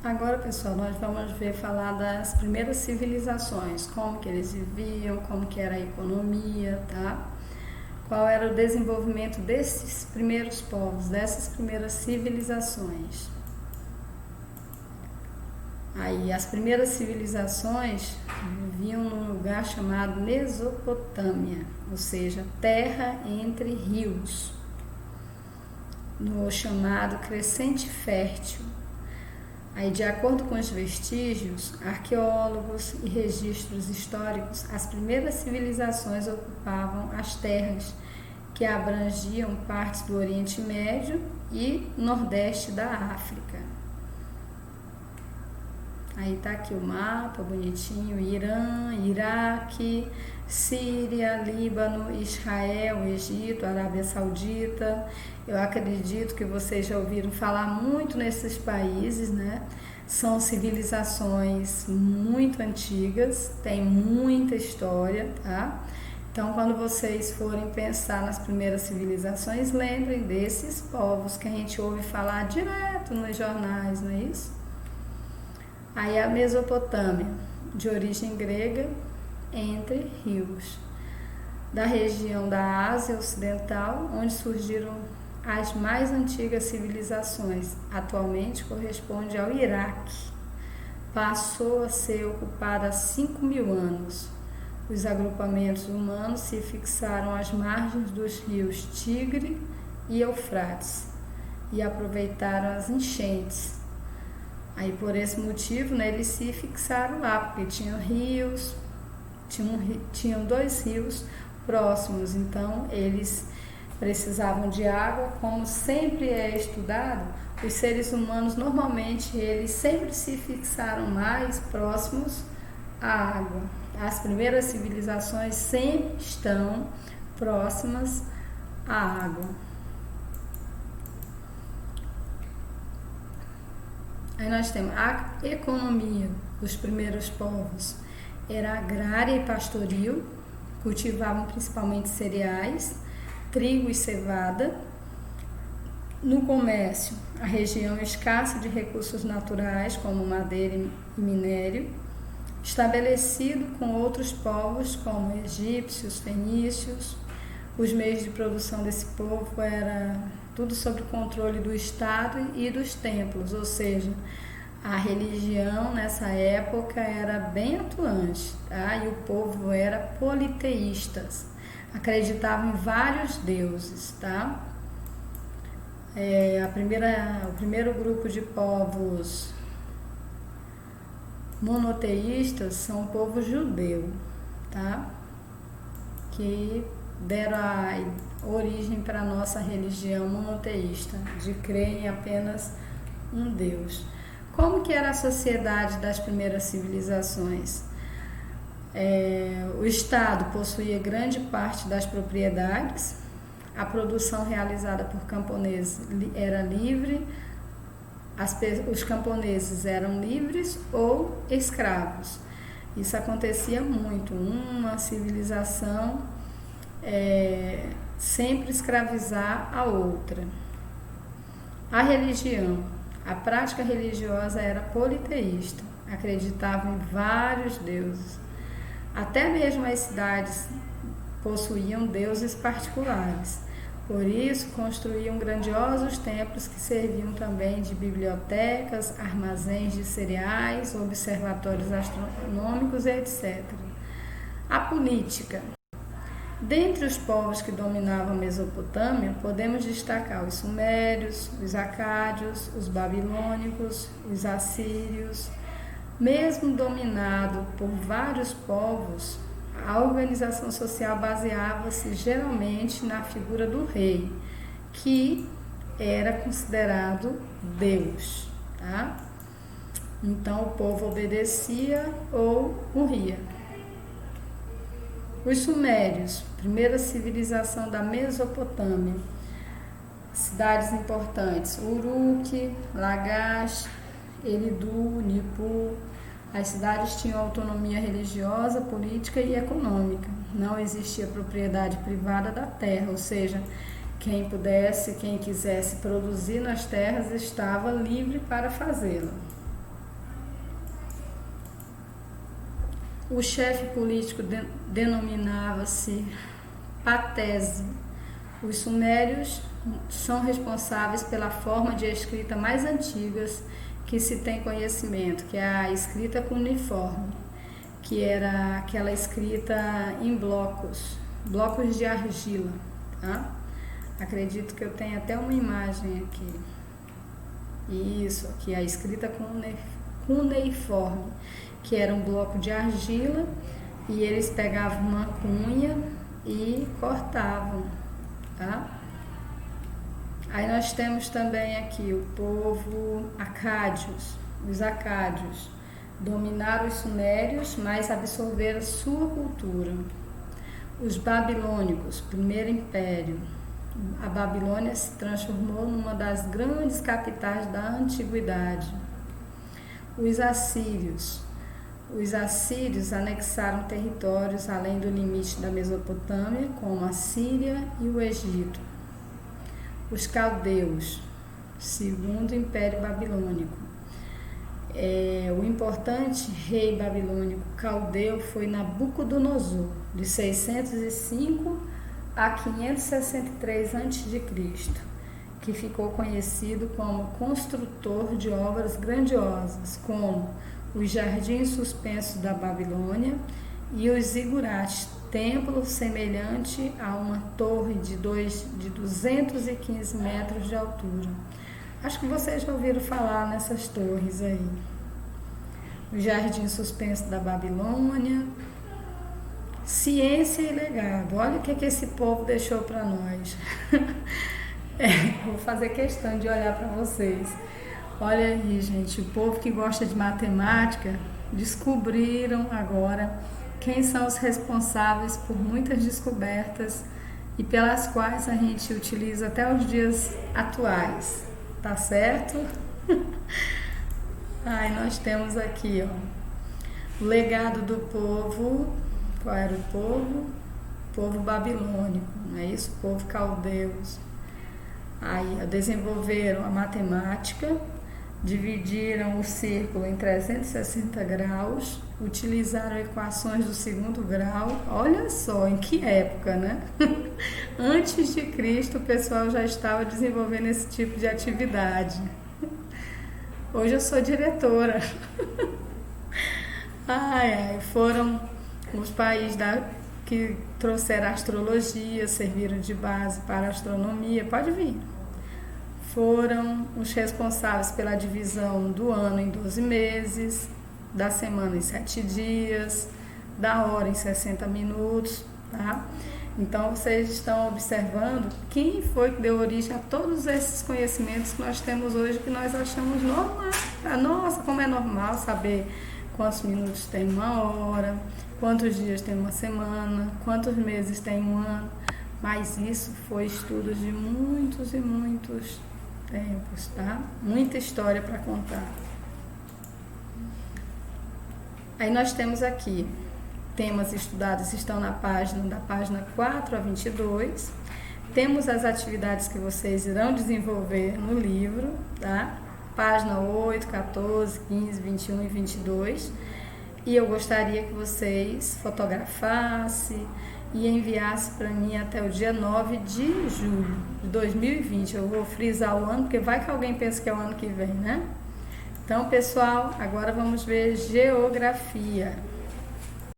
Agora, pessoal, nós vamos falar das primeiras civilizações, como que eles viviam, como que era a economia, tá? Qual era o desenvolvimento desses primeiros povos, dessas primeiras civilizações. Aí, as primeiras civilizações viviam num lugar chamado Mesopotâmia, ou seja, terra entre rios, no chamado Crescente Fértil. Aí, de acordo com os vestígios, arqueólogos e registros históricos, as primeiras civilizações ocupavam as terras que abrangiam partes do Oriente Médio e Nordeste da África. Aí tá aqui o mapa bonitinho: Irã, Iraque, Síria, Líbano, Israel, Egito, Arábia Saudita. Eu acredito que vocês já ouviram falar muito nesses países, né? São civilizações muito antigas, tem muita história, tá? Então, quando vocês forem pensar nas primeiras civilizações, lembrem desses povos que a gente ouve falar direto nos jornais, não é isso? Aí a Mesopotâmia, de origem grega, entre rios, da região da Ásia Ocidental, onde surgiram as mais antigas civilizações. Atualmente corresponde ao Iraque. Passou a ser ocupada há 5.000 anos. Os agrupamentos humanos se fixaram às margens dos rios Tigre e Eufrates e aproveitaram as enchentes. Aí, por esse motivo, né, eles se fixaram lá, porque tinham rios, tinham dois rios próximos, então eles precisavam de água. Como sempre é estudado, os seres humanos normalmente eles sempre se fixaram mais próximos à água. As primeiras civilizações sempre estão próximas à água. Aí nós temos a economia dos primeiros povos. Era agrária e pastoril, cultivavam principalmente cereais, trigo e cevada. No comércio, a região escassa de recursos naturais, como madeira e minério, estabelecido com outros povos, como egípcios, fenícios. Os meios de produção desse povo era tudo sob o controle do Estado e dos templos, ou seja, a religião nessa época era bem atuante, tá? E o povo era politeístas, acreditavam em vários deuses, tá? O primeiro grupo de povos monoteístas são o povo judeu, tá? Que deram a origem para a nossa religião monoteísta, de crer em apenas um Deus. Como que era a sociedade das primeiras civilizações? O Estado possuía grande parte das propriedades, a produção realizada por camponeses era livre, os camponeses eram livres ou escravos. Isso acontecia muito, uma civilização sempre escravizar a outra. A religião, a prática religiosa era politeísta, acreditavam em vários deuses. Até mesmo as cidades possuíam deuses particulares. Por isso, construíam grandiosos templos que serviam também de bibliotecas, armazéns de cereais, observatórios astronômicos, etc. A política. Dentre os povos que dominavam a Mesopotâmia, podemos destacar os sumérios, os acádios, os babilônicos, os assírios. Mesmo dominado por vários povos, a organização social baseava-se geralmente na figura do rei, que era considerado Deus, tá? Então o povo obedecia ou morria. Os sumérios, primeira civilização da Mesopotâmia. Cidades importantes: Uruk, Lagash, Eridu, Nippur. As cidades tinham autonomia religiosa, política e econômica. Não existia propriedade privada da terra, ou seja, quem pudesse, quem quisesse produzir nas terras estava livre para fazê-lo. O chefe político denominava-se Patese. Os sumérios são responsáveis pela forma de escrita mais antigas que se tem conhecimento, que é a escrita cuneiforme, que era aquela escrita em blocos de argila, tá? Acredito que eu tenho até uma imagem aqui. Isso, aqui a escrita cuneiforme, que era um bloco de argila e eles pegavam uma cunha e cortavam, tá? Aí nós temos também aqui o povo acádios. Os acádios dominaram os sumérios, mas absorveram sua cultura. Os babilônicos, primeiro império. A Babilônia se transformou numa das grandes capitais da antiguidade. Os assírios. Os assírios anexaram territórios além do limite da Mesopotâmia, como a Síria e o Egito. Os caldeus, segundo Império Babilônico. O importante rei babilônico caldeu foi Nabucodonosor, de 605 a 563 a.C., que ficou conhecido como construtor de obras grandiosas, como os jardins suspensos da Babilônia e os zigurates, templo semelhante a uma torre de 215 metros de altura. Acho que vocês já ouviram falar nessas torres aí. O jardim suspenso da Babilônia. Ciência e legado. Olha o que esse povo deixou para nós. Vou fazer questão de olhar para vocês. Olha aí, gente, o povo que gosta de matemática descobriram agora quem são os responsáveis por muitas descobertas e pelas quais a gente utiliza até os dias atuais, tá certo? Aí nós temos aqui, ó, o legado do povo. Qual era o povo? Povo babilônico, não é isso? Povo caldeus. Aí desenvolveram a matemática, dividiram o círculo em 360 graus, utilizaram equações do segundo grau. Olha só, em que época, né? Antes de Cristo, o pessoal já estava desenvolvendo esse tipo de atividade. Hoje eu sou diretora. Foram os países que trouxeram a astrologia, serviram de base para a astronomia. Pode vir. Foram os responsáveis pela divisão do ano em 12 meses, da semana em 7 dias, da hora em 60 minutos, tá? Então, vocês estão observando quem foi que deu origem a todos esses conhecimentos que nós temos hoje, que nós achamos normal. Nossa, como é normal saber quantos minutos tem uma hora, quantos dias tem uma semana, quantos meses tem um ano. Mas isso foi estudos de muitos e muitos tempos, tá? Muita história para contar. Aí nós temos aqui, temas estudados estão da página 4 a 22. Temos as atividades que vocês irão desenvolver no livro, tá? Página 8, 14, 15, 21 e 22. E eu gostaria que vocês fotografassem e enviasse para mim até o dia 9 de julho de 2020. Eu vou frisar o ano, porque vai que alguém pensa que é o ano que vem, né? Então, pessoal, agora vamos ver geografia.